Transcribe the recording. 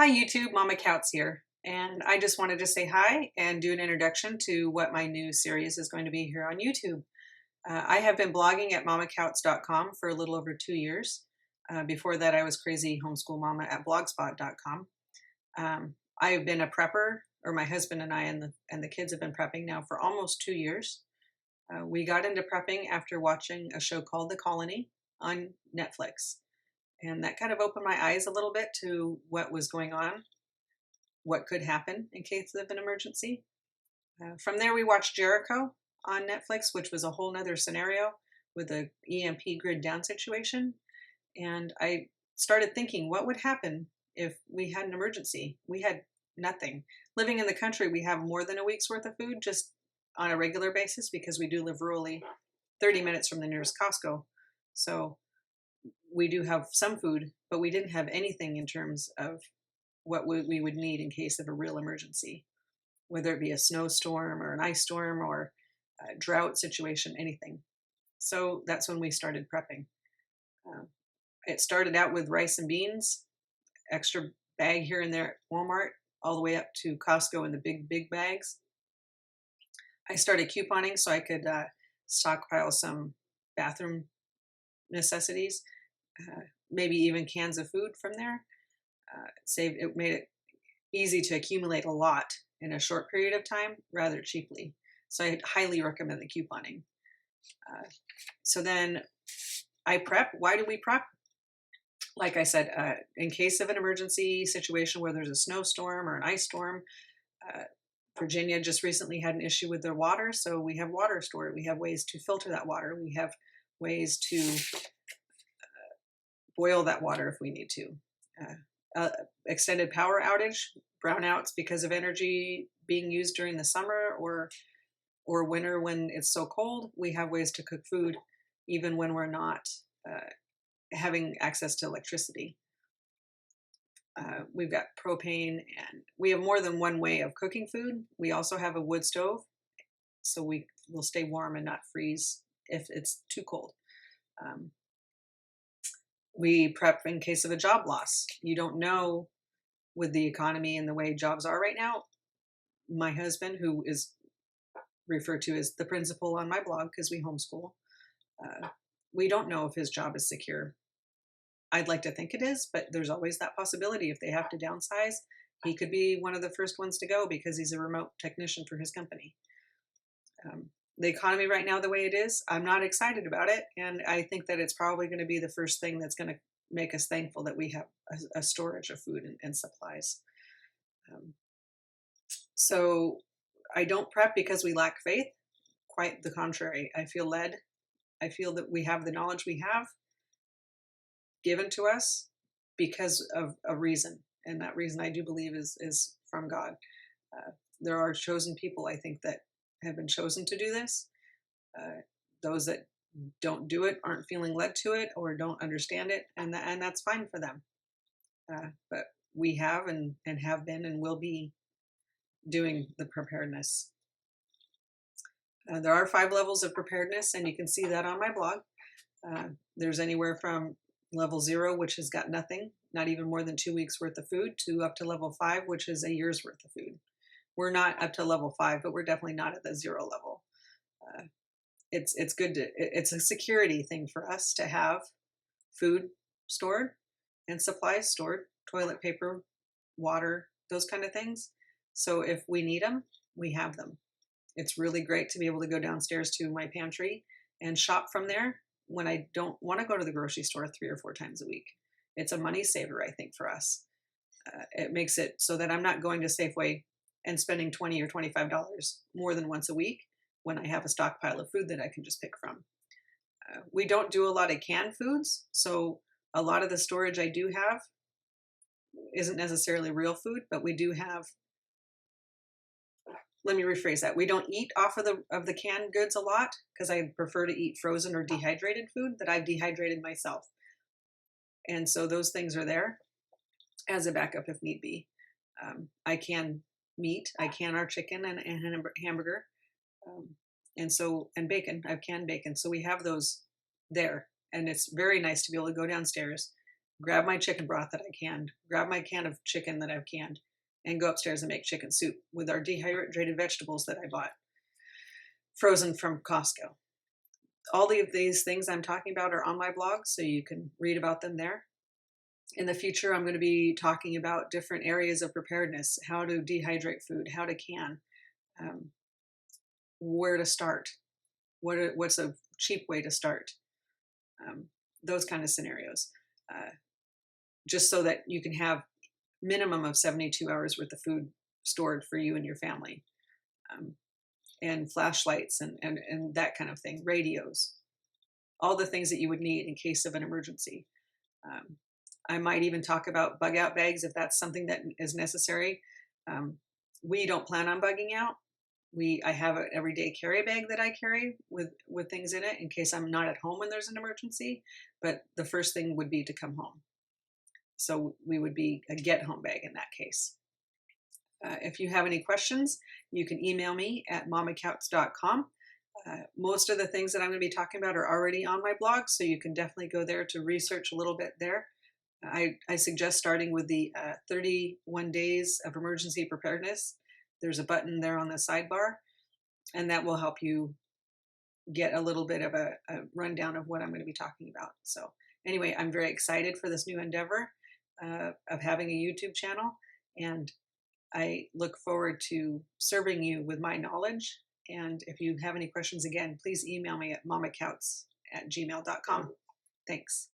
Hi YouTube, Mama Kautz here, and I just wanted to say hi and do an introduction to what my new series is going to be here on YouTube. I have been blogging at mamakautz.com for a little over 2 years. Before that, I was crazy homeschool mama at blogspot.com. I have been a prepper, or my husband and I and the kids have been prepping now for almost 2 years. We got into prepping after watching a show called The Colony on Netflix. And that kind of opened my eyes a little bit to what was going on, what could happen in case of an emergency. From there, we watched Jericho on Netflix, which was a whole nother scenario with a EMP grid down situation. And I started thinking, what would happen if we had an emergency? We had nothing. Living in the country, we have more than a week's worth of food just on a regular basis because we do live rurally, 30 minutes from the nearest Costco. So we do have some food, but we didn't have anything in terms of what we would need in case of a real emergency, whether it be a snowstorm or an ice storm or a drought situation, anything. So that's when we started prepping. It started out with rice and beans, extra bag here and there at Walmart, all the way up to Costco in the big bags. I started couponing so I could stockpile some bathroom necessities. Maybe even cans of food from there. It made it easy to accumulate a lot in a short period of time rather cheaply. So I highly recommend the couponing. So then I prep. Why do we prep? Like I said, in case of an emergency situation where there's a snowstorm or an ice storm, Virginia just recently had an issue with their water, so we have water stored. We have ways to filter that water. We have ways to boil that water if we need to. Extended power outage, brownouts because of energy being used during the summer or winter when it's so cold, we have ways to cook food even when we're not having access to electricity. We've got propane, and we have more than one way of cooking food. We also have a wood stove, so we will stay warm and not freeze if it's too cold. We prep in case of a job loss. You don't know with the economy and the way jobs are right now. My husband, who is referred to as the principal on my blog because we homeschool, we don't know if his job is secure. I'd like to think it is, but there's always that possibility. If they have to downsize, he could be one of the first ones to go because he's a remote technician for his company. The economy right now, the way it is, I'm not excited about it. And I think that it's probably going to be the first thing that's going to make us thankful that we have a storage of food and supplies. So I don't prep because we lack faith. Quite the contrary. I feel led. I feel that we have the knowledge we have given to us because of a reason. And that reason I do believe is from God. There are chosen people, I think, that have been chosen to do this. Those that don't do it aren't feeling led to it or don't understand it, and that's fine for them. But we have and have been and will be doing the preparedness. There are 5 levels of preparedness, and you can see that on my blog. There's anywhere from level 0, which has got nothing, not even more than 2 weeks worth of food, to up to level 5, which is a year's worth of food. We're not up to level 5, but we're definitely not at the 0 level. It's good to, it's a security thing for us to have food stored and supplies stored, toilet paper, water, those kind of things. So if we need them, we have them. It's really great to be able to go downstairs to my pantry and shop from there when I don't want to go to the grocery store 3 or 4 times a week. It's a money saver, I think, for us. It makes it so that I'm not going to Safeway and spending $20 or $25 more than once a week when I have a stockpile of food that I can just pick from. We don't do a lot of canned foods, so a lot of the storage I do have isn't necessarily real food, but we do have, let me rephrase that. We don't eat off of the canned goods a lot because I prefer to eat frozen or dehydrated food that I've dehydrated myself. And so those things are there as a backup if need be. I can meat, I can our chicken and hamburger, and bacon. I've canned bacon, so we have those there, and it's very nice to be able to go downstairs, grab my chicken broth that I canned, grab my can of chicken that I've canned, and go upstairs and make chicken soup with our dehydrated vegetables that I bought, frozen from Costco. All of these things I'm talking about are on my blog, so you can read about them there. In the future, I'm going to be talking about different areas of preparedness, how to dehydrate food, how to can, where to start, what's a cheap way to start, those kind of scenarios, just so that you can have minimum of 72 hours worth of food stored for you and your family, and flashlights and that kind of thing, radios, all the things that you would need in case of an emergency. I might even talk about bug out bags if that's something that is necessary. We don't plan on bugging out. I have an everyday carry bag that I carry with things in it in case I'm not at home when there's an emergency. But the first thing would be to come home. So we would be a get home bag in that case. If you have any questions, you can email me at mamakautz.com. Most of the things that I'm going to be talking about are already on my blog, so you can definitely go there to research a little bit there. I suggest starting with the 31 days of emergency preparedness. There's a button there on the sidebar, and that will help you get a little bit of a rundown of what I'm going to be talking about. So anyway, I'm very excited for this new endeavor of having a YouTube channel, and I look forward to serving you with my knowledge. And if you have any questions, again, please email me at mamakautz@gmail.com. Thanks.